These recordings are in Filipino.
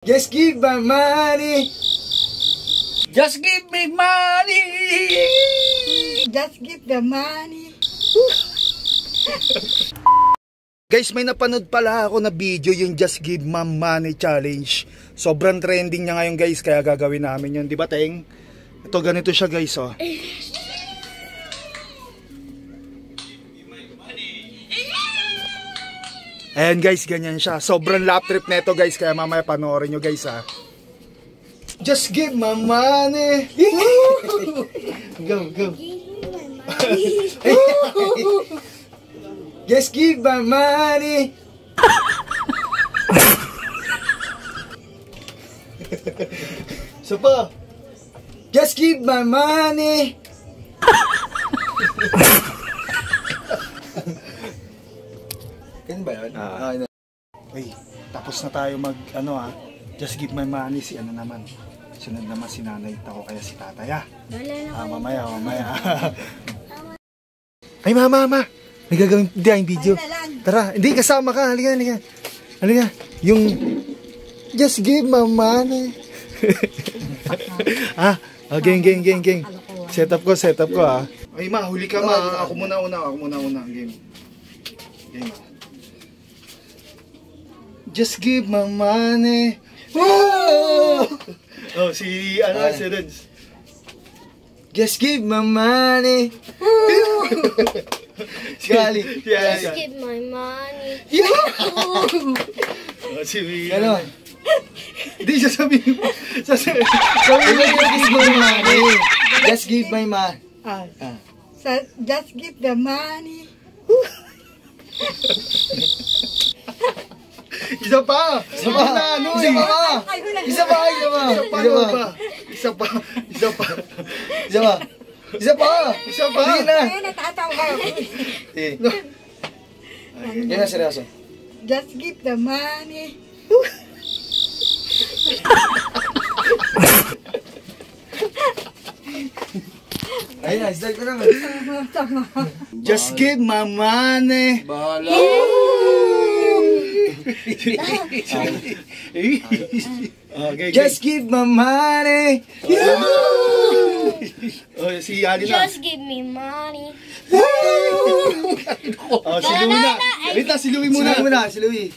Just give my money. Just give me money. Just give the money. Guys, may napanood pala ako na video yung Just Give My Money Challenge. Sobrang trending niya ngayon guys, kaya gagawin namin yun. Di ba, Teng? Ito, ganito siya guys, oh. Ayan guys, ganyan siya. Sobrang lap trip neto guys, kaya mamaya panoorin nyo guys, ha. Just give my money. Go, go. Just give my money. So pa. Just give my money. Ganun ba yun? Uy, tapos na tayo mag, just give my money, si ano naman. Sunod naman si nanay ako, kaya si tatay, ha? Mamaya. Ay, mama. May gagawin tayong video. Tara, hindi, kasama ka. Halika. Yung, just give my money. Game. Set up ko, ha. Ay, ma, huli ka, ma. Ako muna. Game. Just give my money. Oh, si Reds. Just give my money. Just give my money. Ganon. Hindi siya sabihin mo. Just give my money. Just give my money. Just give the money. Isa pa. Isa pa. Sige na. Natatawa ako. Yan na, seryoso. Just give the money. Ayun na, start ko naman. Just give my money. Bahala. Just give my money. Si Ali na. Just give me money. Si Louie na. Wait na, si Louie muna. Si Louie.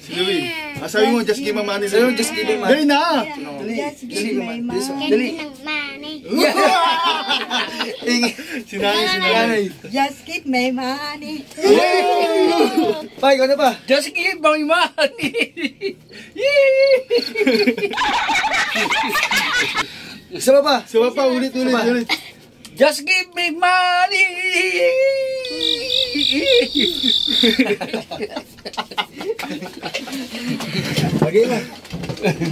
Sabi mo, just give my money. Sabi mo, just give my money. Dali na. Just give my money. Dali. Money. Si nanay. Just give my money. Pai, ikaw na ba? Just give my money. Sama pa, ulit. Just give me money. Okay na.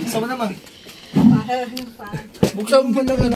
Sama naman. Buksan mo na.